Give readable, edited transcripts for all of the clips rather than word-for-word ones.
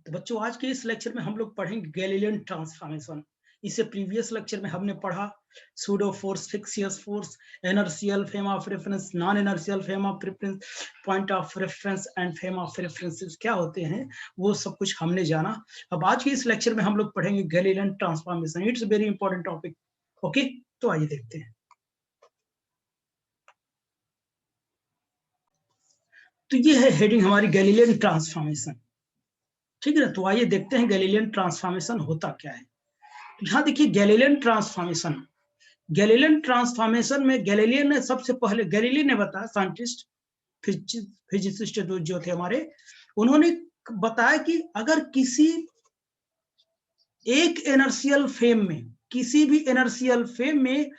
तो बच्चों आज के इस लेक्चर में हम लोग पढ़ेंगे गैलीलियन ट्रांसफॉर्मेशन। इससे प्रीवियस लेक्चर में हमने पढ़ा pseudo force, फिक्सियस force, inertial frame of reference, non inertial frame of reference, point of reference and frame of references क्या होते हैं, वो सब कुछ हमने जाना। अब आज के इस लेक्चर में हम लोग पढ़ेंगे Galilean transformation. It's very important topic. Okay, तो आइए देखते हैं। तो ये है हेडिंग हमारी गैलीलियन ट्रांसफॉर्मेशन, ठीक है ना। तो आइए देखते हैं गैलीलियन ट्रांसफॉर्मेशन होता क्या है। यहाँ देखिए गैलीलियन ट्रांसफॉर्मेशन, गैलीलियन ट्रांसफॉर्मेशन में गैलीलियन ने सबसे पहले, गैलीली ने बताया, साइंटिस्ट फिजिसिस्ट जो थे हमारे, उन्होंने बताया कि अगर किसी एक इनर्शियल फ्रेम में, किसी भी इनर्शियल फ्रेम में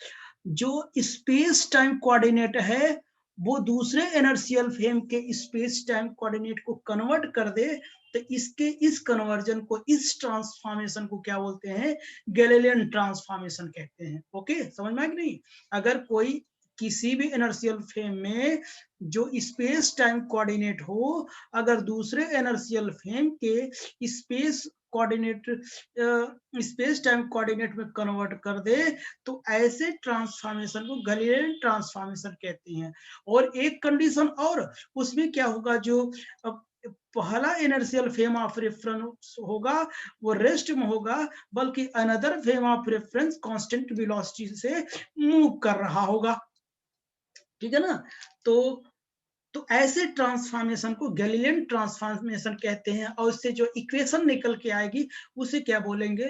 जो स्पेस टाइम कोऑर्डिनेट है वो दूसरे इनर्शियल फ्रेम के स्पेस टाइम कोऑर्डिनेट को कन्वर्ट कर दे, तो इसके इस कन्वर्जन को, इस ट्रांसफॉर्मेशन को क्या बोलते हैं? गैलीलियन ट्रांसफॉर्मेशन कहते हैं। ओके, समझ में आया कि नहीं? अगर कोई किसी भी इनर्शियल फ्रेम में जो स्पेस टाइम कोऑर्डिनेट हो, अगर दूसरे इनर्शियल फ्रेम के space coordinate, space time coordinate में कन्वर्ट कर दे, तो ऐसे ट्रांसफॉर्मेशन को गैलीलियन ट्रांसफॉर्मेशन कहते हैं। और एक कंडीशन और, उसमें क्या होगा, जो पहला इनर्शियल फ्रेम ऑफ रेफरेंस होगा वो रेस्ट में होगा, बल्कि another frame of reference constant velocity से मूव कर रहा होगा, ठीक है ना। तो ऐसे ट्रांसफॉर्मेशन को गैलीलियन ट्रांसफॉर्मेशन कहते हैं। और इससे जो इक्वेशन निकल के आएगी उसे क्या बोलेंगे?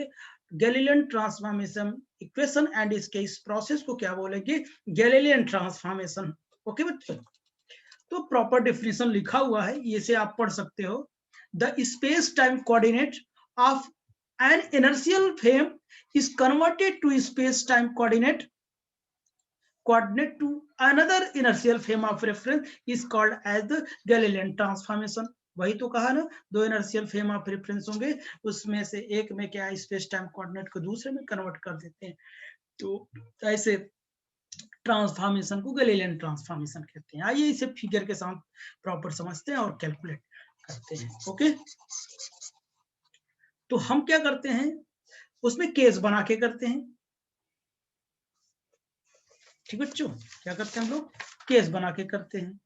Galilean transformation equation. एंड इसके इस प्रोसेस को क्या बोलेंगे? Galilean transformation. ओके बच्चों, तो प्रॉपर डेफिनेशन लिखा हुआ है, ये से आप पढ़ सकते हो। The space time coordinate of an inertial frame is converted to space time coordinate to another inertial frame of reference is called as the Galilean transformation। वही तो कहा ना, दो इनर्शियल फ्रेम ऑफ रेफरेंस होंगे, उसमें से एक में क्या स्पेस टाइम कोऑर्डिनेट को दूसरे में कन्वर्ट कर देते हैं, तो ऐसे ट्रांसफॉर्मेशन को गैलीलियन ट्रांसफॉर्मेशन कहते हैं। आइए इसे फिगर के साथ प्रॉपर समझते हैं और कैलकुलेट करते हैं। ओके, तो हम क्या करते हैं, उसमें केस बना के करते हैं, ठीक बच्चों। क्या करते हैं हम लोग? केस बना के करते हैं।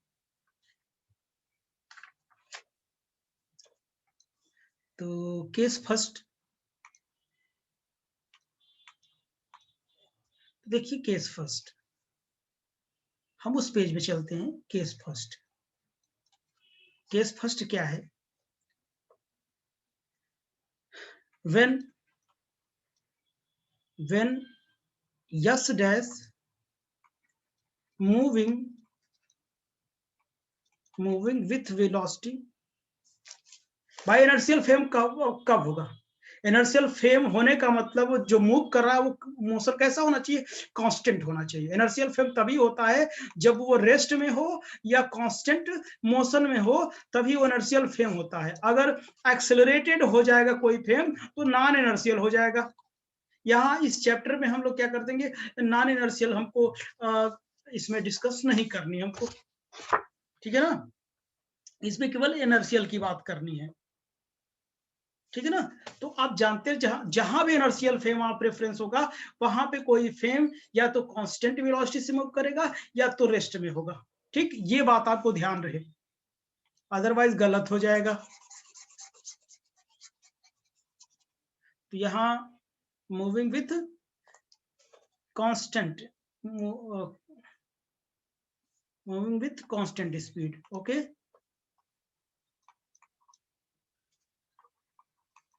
तो केस फर्स्ट, देखिए केस फर्स्ट, हम उस पेज में चलते हैं। केस फर्स्ट, केस फर्स्ट क्या है? when s dash moving with velocity by inertial frame कब होगा? इनर्शियल फ्रेम होने का मतलब जो मूव कर रहा है वो मोशन कैसा होना चाहिए? कांस्टेंट होना चाहिए। इनर्शियल फ्रेम तभी होता है जब वो रेस्ट में हो या कांस्टेंट मोशन में हो, तभी वो इनर्शियल फ्रेम होता है। अगर एक्सेलरेटेड हो जाएगा कोई फ्रेम तो नॉन इनर्शियल हो जाएगा। यहाँ इस चैप्टर में हम लोग क्या कर देंगे, नॉन इनर्शियल हमको इसमें डिस्कस नहीं करनी हमको, ठीक है ना। इसमें केवल इनर्शियल की बात करनी है, ठीक है ना। तो आप जानते हैं जहां भी इनर्शियल फ्रेम ऑफ रेफरेंस होगा वहां पे कोई फ्रेम या तो कांस्टेंट वेलोसिटी से मूव करेगा या तो रेस्ट में होगा, ठीक। ये बात आपको ध्यान रहे, अदरवाइज गलत हो जाएगा। तो यहाँ moving with constant, moving with constant speed. Okay,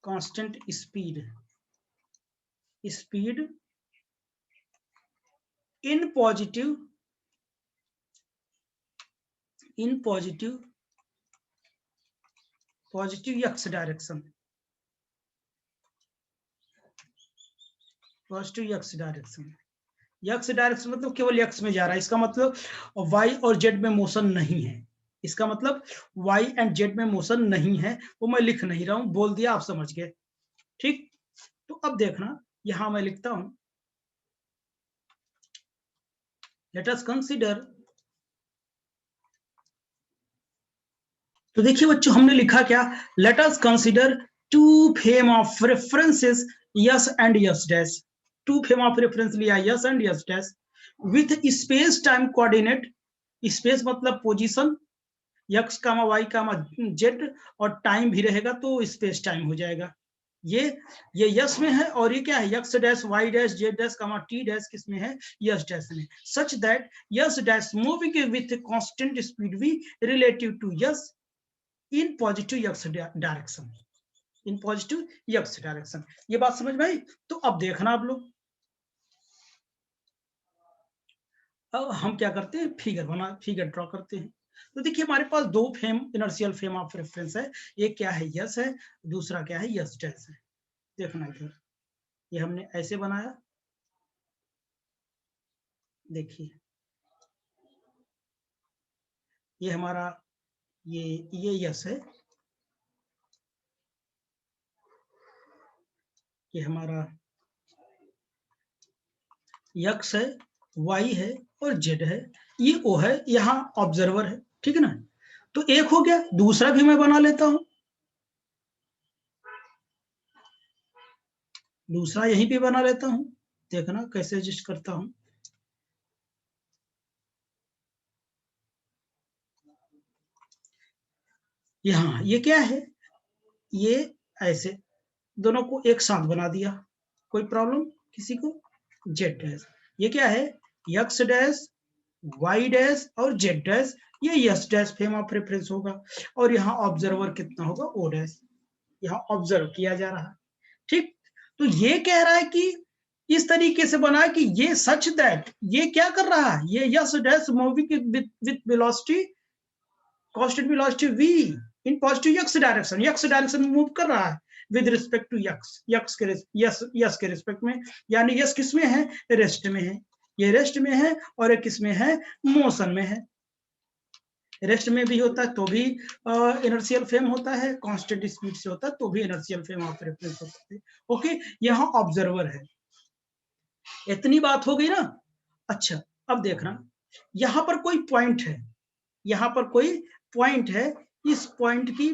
constant speed, speed in positive x direction, positive x direction. X direction मतलब केवल एक्स में जा रहा है, इसका मतलब वाई और जेड में मोशन नहीं है। इसका मतलब वाई एंड जेड में मोशन नहीं है, वो मैं लिख नहीं रहा हूं, बोल दिया, आप समझ गए, ठीक। तो अब देखना, यहां मैं लिखता हूं, लेट अस कंसीडर। तो देखिए बच्चों, हमने लिखा क्या? Let us consider two frame of references S and S dash, two frame of reference लिया S and S dash with space time coordinate, space मतलब position x comma y comma z और time भी रहेगा तो space time हो जाएगा। ये yes में है और ये क्या है x dash y dash z dash comma t dash किसमें है यस डैश में, such that S dash moving with constant speed v relative to S in positive x direction, in positive x direction. ये बात समझ में आई? तो अब देखना आप लोग, अब हम क्या करते हैं फिगर ड्रॉ करते हैं। तो देखिए हमारे पास दो frame inertial frame of reference है, एक क्या है यस है, दूसरा क्या है यस डैश है। देखना इधर, ये हमने ऐसे बनाया, देखिए ये हमारा ये यस है, ये हमारा यक्स है, वाई है और जेड है, ये ओ है, यहाँ ऑब्जर्वर है, ठीक है ना। तो एक हो गया, दूसरा भी मैं बना लेता हूं, दूसरा यहीं पे बना लेता हूं, देखना कैसे एडजस्ट करता हूं। यहाँ ये क्या है, ये ऐसे दोनों को एक साथ बना दिया, कोई प्रॉब्लम किसी को। जेड डैश, ये क्या है यक्स डैश वाई डैश और जेड डैश, ये yes dash frame of reference होगा और यहाँ ऑब्जर्वर कितना होगा ओ डैश, यहाँ ऑब्जर्व किया जा रहा है, ठीक। तो ये कह रहा है कि इस तरीके से बना कि ये सच दैट ये क्या कर रहा है, ये yes dash moving with velocity constant velocity v in positive x direction में मूव कर रहा है विद रिस्पेक्ट टू यक्स के यस के रिस्पेक्ट में, यानी यस किस में है रेस्ट में है, ये रेस्ट में है और ये किस में है मोशन में है। रेस्ट में भी होता है तो भी इनर्शियल फ्रेम होता है, कांस्टेंट स्पीड से होता है तो भी इनर्शियल फ्रेम ऑफ रेफरेंस होता है। ओके, यहाँ ऑब्जर्वर है, इतनी बात हो गई ना। अच्छा अब देखना, यहाँ पर कोई पॉइंट है, यहाँ पर कोई पॉइंट है, इस पॉइंट की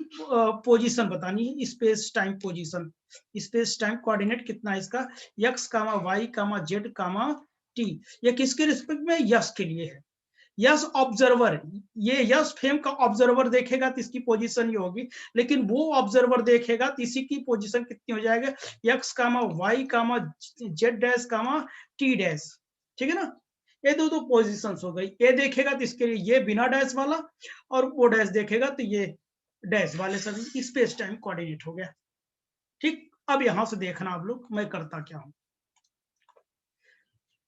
पोजीशन बतानी है, space time position, space time coordinate कितना है इसका x कामा y कामा z कामा t, ये किसके रिस्पेक्ट में यस के लिए है। यस ऑब्जर्वर, ये यस फ्रेम का ऑब्जर्वर देखेगा तो इसकी पोजीशन ये होगी, लेकिन वो ऑब्जर्वर देखेगा तो इसी की पोजीशन कितनी हो जाएगा x कामा y कामा z डैश कामा t डैश, ठीक है ना। ये दो पोजीशंस हो गई, ये देखेगा तो इसके लिए ये बिना डैश वाला और वो डैश देखेगा तो ये डैश वाले, सभी स्पेस टाइम कोऑर्डिनेट हो गया, ठीक। अब यहां से देखना आप लोग मैं करता क्या हूं,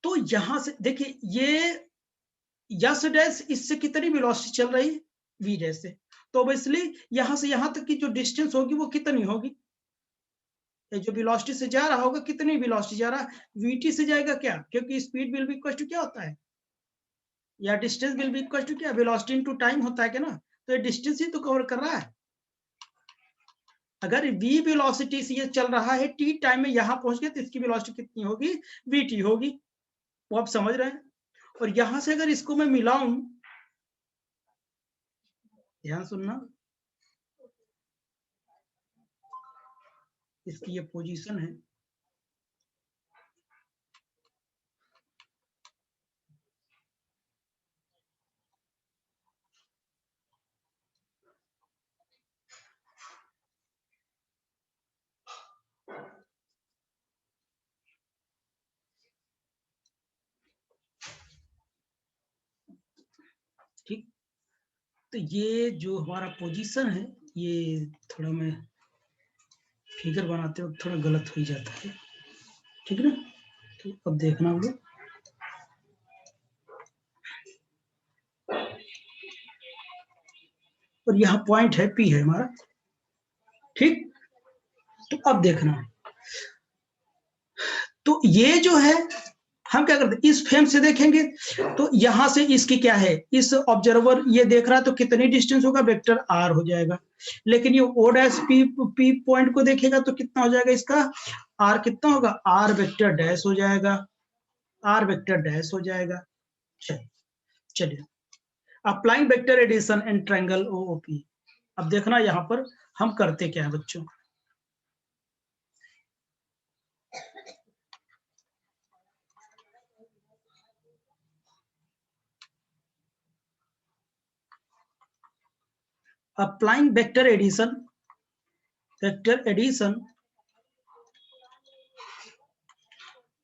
तो यहां से देखिए ये यस डैश इससे कितनी वेलोसिटी चल रही है वी डैश से, तो ऑब्वियसली यहां से यहां तक की जो डिस्टेंस होगी वो कितनी होगी, जो वेलोसिटी से जा रहा होगा कितनी वेलोसिटी जा रहा है वीटी से जाएगा क्या, क्योंकि speed will be equal to क्या होता है, या distance will be equal to क्या वेलोसिटी इनटू टाइम होता है क्या ना, तो ये डिस्टेंस ही तो कवर कर रहा है। अगर v वेलोसिटी से ये चल रहा है t टाइम में यहां पहुंच गया तो इसकी वेलोसिटी कितनी होगी vt होगी, वो आप समझ रहे हैं। और यहां से अगर इसको मैं मिलाऊं, ध्यान सुनना, इसकी ये पोजीशन है, ठीक। तो ये जो हमारा पोजीशन है, ये थोड़ा मैं फिगर बनाते वक्त थोड़ा गलत हो जाता है, ठीक है ना। तो अब देखना हम लोग, और यहाँ पॉइंट है पी है हमारा, ठीक। तो अब देखना, तो ये जो है हम क्या करते हैं इस फ्रेम से देखेंगे, तो यहां से इसकी क्या है इस ऑब्जर्वर ये देख रहा है तो कितनी डिस्टेंस होगा वेक्टर आर हो जाएगा, लेकिन ये O dash P P point को देखेगा तो कितना हो जाएगा इसका आर, कितना होगा आर वेक्टर डैश हो जाएगा, आर वेक्टर डैश हो जाएगा। चलिए applying vector addition and triangle O O P, अब देखना यहाँ पर हम करते क्या है बच्चों, applying vector addition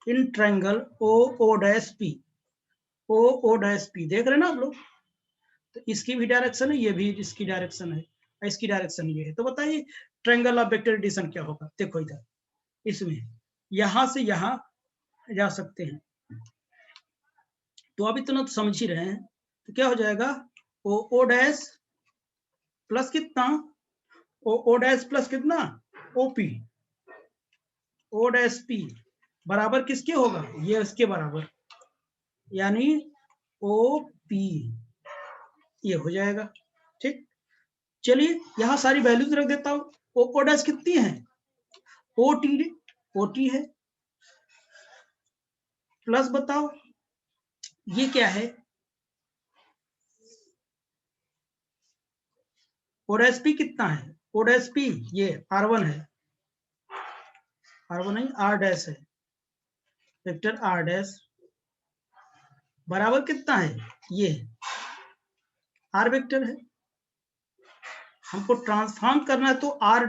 in triangle OO'P, OO'P देख रहे हैं ना आप लोग? तो इसकी भी डायरेक्शन है, ये भी इसकी डायरेक्शन है, इसकी डायरेक्शन ये है। तो बताइए ट्रायंगल ऑफ वेक्टर एडिशन क्या होगा? देखो इधर, इसमें यहां से यहां जा सकते हैं, तो अब इतना तो समझ ही रहे हैं। तो क्या हो जाएगा, ओ डैश प्लस कितना, ओ डैश प्लस कितना, ओपी, ओ डैश पी बराबर किसके होगा, ये इसके बराबर, यानी ओ पी, ये हो जाएगा। ठीक, चलिए यहां सारी वैल्यूज रख देता हूं। ओ डैश कितनी है, ओटी है, प्लस बताओ ये क्या है, ओडीएसपी कितना है, ओडीएसपी ये R1 है, R1 नहीं R डैश है, वेक्टर R डैश बराबर कितना है, ये R वेक्टर है। हमको ट्रांसफॉर्म करना है तो R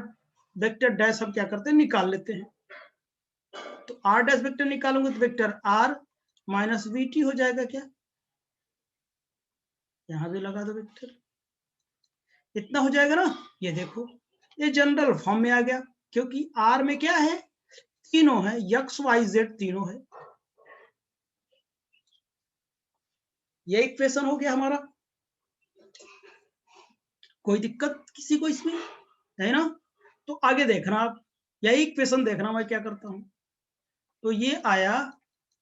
वेक्टर डैश हम क्या करते हैं, निकाल लेते हैं। तो R डैश वेक्टर निकालूंगे तो वेक्टर R माइनस VT हो जाएगा क्या, यहां भी लगा दो वेक्टर, इतना हो जाएगा ना। ये देखो ये जनरल फॉर्म में आ गया, क्योंकि R में क्या है, तीनों है, एक्स वाई जेड तीनों है। ये इक्वेशन हो गया हमारा, कोई दिक्कत किसी को इसमें है ना? तो आगे देखना आप, यही इक्वेशन देखना मैं क्या करता हूं। तो ये आया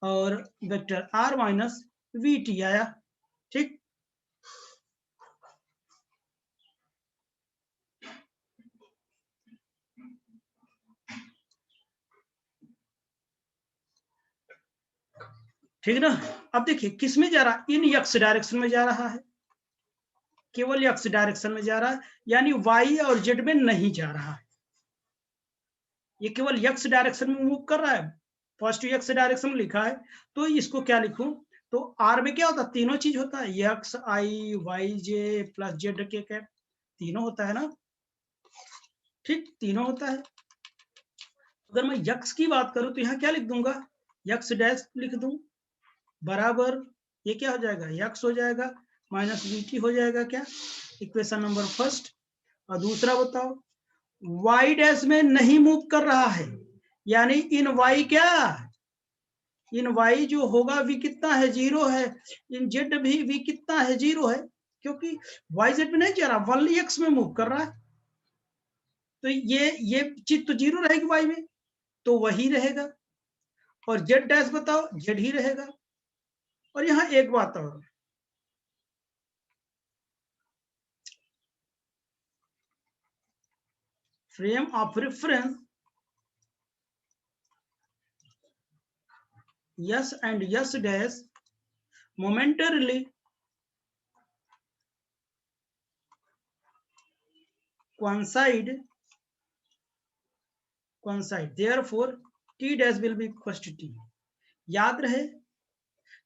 और वेक्टर R माइनस VT आया। ठीक, ठीक ना। अब देखिए किस में जा रहा, इन एक्स डायरेक्शन में जा रहा है, केवल एक्स डायरेक्शन में जा रहा है, यानी वाई और जेड में नहीं जा रहा है, ये केवल एक्स डायरेक्शन में मूव कर रहा है। पॉजिटिव एक्स डायरेक्शन में लिखा है, तो इसको क्या लिखूं, तो आर में क्या होता है, तीनों चीज होता है, एक्स आई वाई जे प्लस जेड के कैप, तीनों होता है ना। ठीक, तीनों होता है। अगर मैं यक्स की बात करूं तो यहाँ क्या लिख दूंगा, यक्स डैश लिख दूं, बराबर ये क्या हो जाएगा, यक्स हो जाएगा माइनस VT हो जाएगा क्या, इक्वेशन नंबर फर्स्ट। और दूसरा बताओ, वाई डैश में नहीं मूव कर रहा है, यानी इन वाई क्या, इन वाई जो होगा वी कितना है, 0 है, इन जेड भी वी कितना है, 0 है, क्योंकि वाई जेड में नहीं जा रहा, वनली एक्स में मूव कर रहा है। तो ये चीज तो 0 रहेगी वाई में, तो वही रहेगा। और जेड डैश बताओ, जेड ही रहेगा। और यहाँ एक बात और, frame of reference yes and S dash momentarily coincide, therefore T dash will be equals to T। याद रहे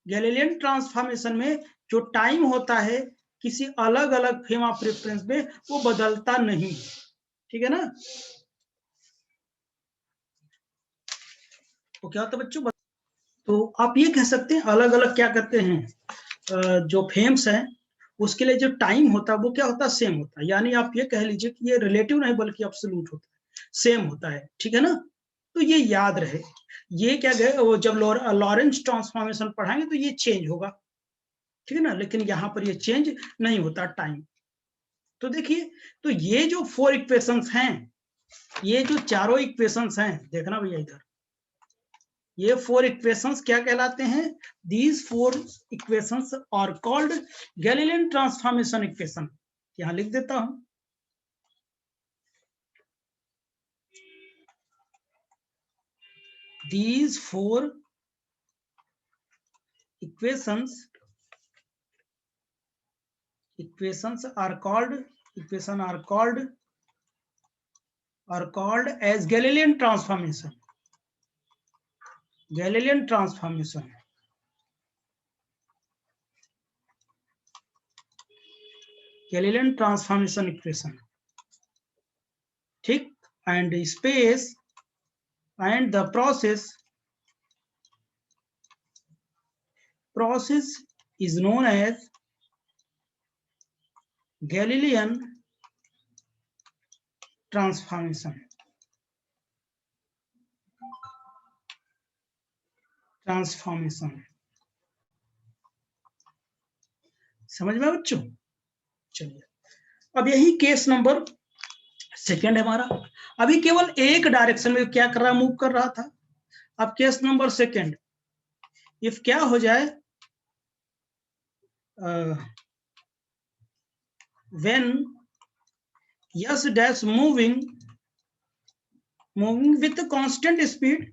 गैलीलियन ट्रांसफॉर्मेशन में जो टाइम होता है किसी अलग अलग फ्रेम ऑफ रेफरेंस में वो बदलता नहीं, ठीक है ना। तो क्या होता है बच्चों, तो आप ये कह सकते हैं अलग अलग क्या कहते हैं, जो फ्रेम्स हैं उसके लिए जो टाइम होता है वो क्या होता है, सेम होता है। यानी आप ये कह लीजिए कि ये रिलेटिव नहीं बल्कि एब्सोल्यूट होता है, सेम होता है, ठीक है ना। तो ये याद रहे, ये क्या गए वो जब लॉरेंस ट्रांसफॉर्मेशन पढ़ाएंगे तो ये चेंज होगा, ठीक है ना, लेकिन यहाँ पर ये चेंज नहीं होता टाइम। तो देखिए, तो ये जो 4 इक्वेशंस हैं, ये जो चारों इक्वेशंस हैं, देखना भैया इधर, ये 4 इक्वेशंस क्या कहलाते हैं, these 4 equations are called Galilean transformation equation. यहां लिख देता हूं, these 4 equations are called as Galilean transformation, Galilean Galilean transformation equation, ठीक, and space and the process is known as Galilean transformation. समझ में बच्चों? चलिए, अब यही केस नंबर सेकेंड है हमारा। अभी केवल एक डायरेक्शन में क्या कर रहा, मूव कर रहा था। अब केस नंबर सेकेंड, इफ क्या हो जाए, when S dash moving with a constant speed,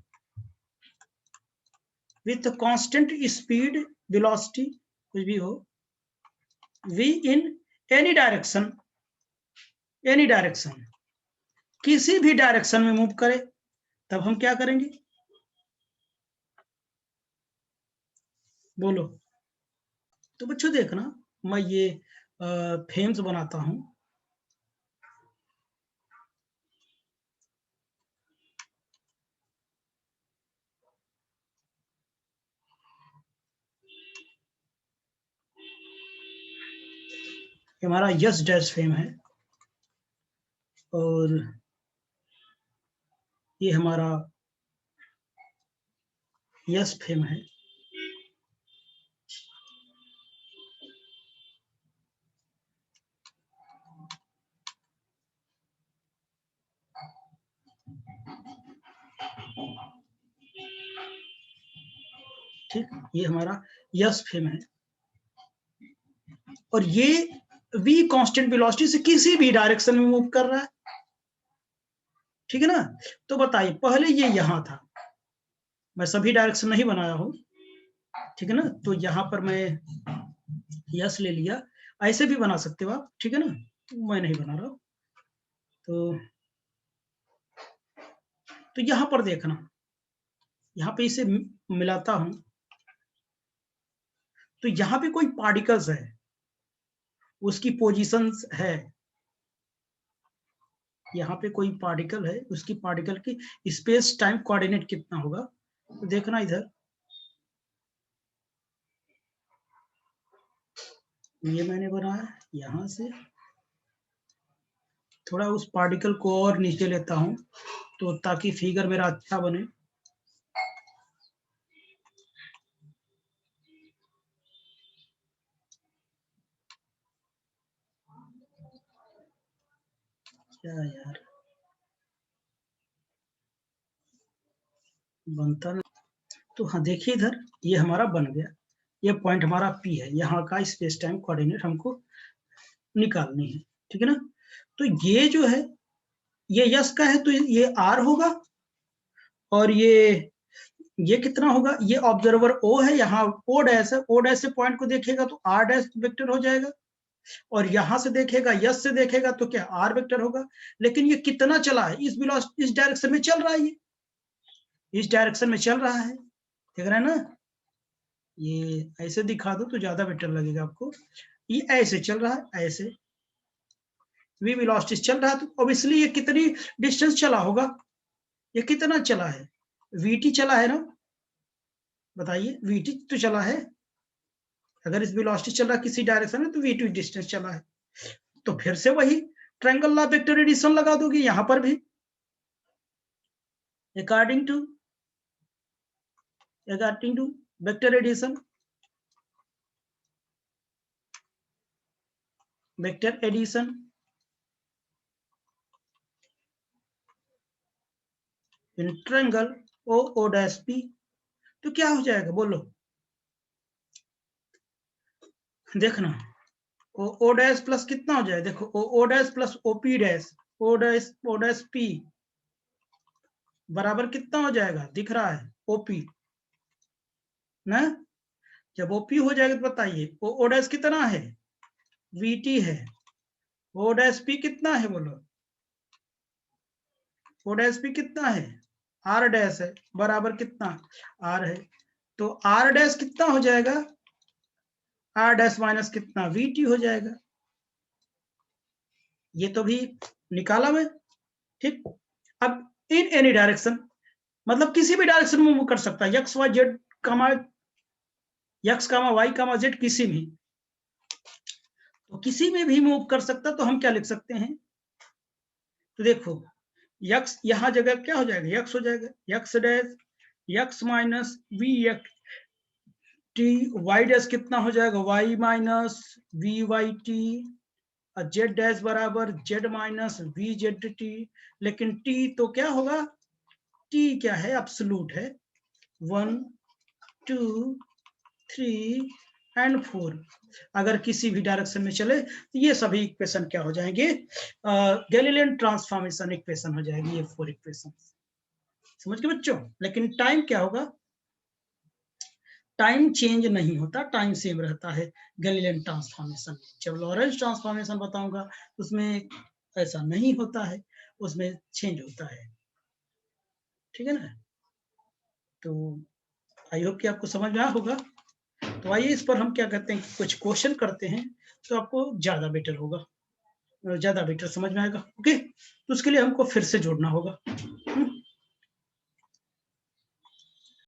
velocity कुछ भी हो, V in any direction, किसी भी डायरेक्शन में मूव करे, तब हम क्या करेंगे, बोलो। तो बच्चों देखना, मैं ये फ्रेम्स बनाता हूं। हमारा यस डैश फ्रेम है और ये हमारा यस फ्रेम है। ठीक, ये हमारा यस फ्रेम है और ये v कांस्टेंट वेलोसिटी से किसी भी डायरेक्शन में मूव कर रहा है, ठीक है ना। तो बताइए, पहले ये यहां था, मैं सभी डायरेक्शन नहीं बनाया हूं, ठीक है ना। तो यहां पर मैं यस ले लिया, ऐसे भी बना सकते हो आप, ठीक है ना, तो मैं नहीं बना रहा हूं। तो यहां पर देखना, यहां पे इसे मिलाता हूं, तो यहां पे कोई पार्टिकल्स है, उसकी पोजीशंस है, यहाँ पे कोई पार्टिकल है, उसकी पार्टिकल की स्पेस टाइम कोऑर्डिनेट कितना होगा। तो देखना इधर, ये मैंने बनाया, यहां से थोड़ा उस पार्टिकल को और नीचे लेता हूं, तो ताकि फिगर मेरा अच्छा बने। क्या यार, बनता ना। तो हाँ देखिए इधर, ये हमारा बन गया, ये पॉइंट हमारा पी है, यहाँ का स्पेस टाइम कोऑर्डिनेट हमको निकालनी है, ठीक है ना। तो ये जो है, ये यस का है, तो ये आर होगा, और ये कितना होगा, ये ऑब्जर्वर ओ है, यहाँ ओ डैश है, ओ डैश से पॉइंट को देखेगा तो आर डैश वेक्टर हो जाएगा, और यहां से देखेगा, यस से देखेगा तो क्या आर वेक्टर होगा। लेकिन ये कितना चला है, इस डायरेक्शन में चल रहा है, ये इस डायरेक्शन में चल रहा है, देख रहे हैं ना। ये ऐसे दिखा दो तो ज्यादा बेटर लगेगा आपको, ये ऐसे चल रहा है, ऐसे वी वेलोसिटी चल रहा है, तो ऑब्वियसली ये कितनी डिस्टेंस चला होगा, ये कितना चला है, वीटी चला है ना, बताइए, वीटी तो चला है, अगर इस वेलोसिटी चल रहा है किसी डायरेक्शन में तो वी2 डिस्टेंस चला है। तो फिर से वही ट्रायंगल लॉ वेक्टर एडिशन लगा दोगे यहां पर भी, according to vector addition, in triangle O O dash P, तो क्या हो जाएगा बोलो, देखना, ओ डैश प्लस कितना हो जाए, देखो O dash plus OP dash, O dash P बराबर कितना हो जाएगा, दिख रहा है, ओपी ना। जब ओपी हो जाएगा तो बताइए, ओ डैश कितना है, वीटी है, ओ डैश पी कितना है बोलो, ओ डैश पी कितना है, आर डैश है, बराबर कितना, आर है। तो आर डैश कितना हो जाएगा, आर डैश माइनस कितना, वीटी हो जाएगा, ये तो भी निकाला मैं, ठीक। अब इन एनी डायरेक्शन, मतलब किसी भी डायरेक्शन में मूव कर सकता है, एक्स वाई जेड कामा x comma y comma Z, किसी भी, तो किसी में भी मूव कर सकता, तो हम क्या लिख सकते हैं, तो देखो यक्स यहां जगह क्या हो जाएगा, यक्स हो जाएगा, x dash x minus v x t, y dash कितना हो जाएगा, y minus v y t, z dash बराबर z minus v z t. लेकिन टी तो क्या होगा, टी क्या है, एब्सोल्यूट है, 1 2 3 एंड 4। अगर किसी भी डायरेक्शन में चले तो ये सभी इक्वेशन क्या हो जाएंगे, गैलीलियन ट्रांसफॉर्मेशन इक्वेशन हो जाएगी, ये 4 इक्वेशन। समझ गए बच्चों। लेकिन टाइम क्या होगा, टाइम चेंज नहीं होता, टाइम सेम रहता है गैलीलियन ट्रांसफॉर्मेशन। जब लॉरेंस ट्रांसफॉर्मेशन बताऊंगा उसमें ऐसा नहीं होता है, उसमें चेंज होता है, ठीक है ना। तो आई होप कि आपको समझ में आया होगा। तो आइए इस पर हम क्या कहते हैं, कुछ क्वेश्चन करते हैं, तो आपको ज्यादा बेटर होगा, ज्यादा बेटर समझ में आएगा। ओके, तो उसके लिए हमको फिर से जोड़ना होगा।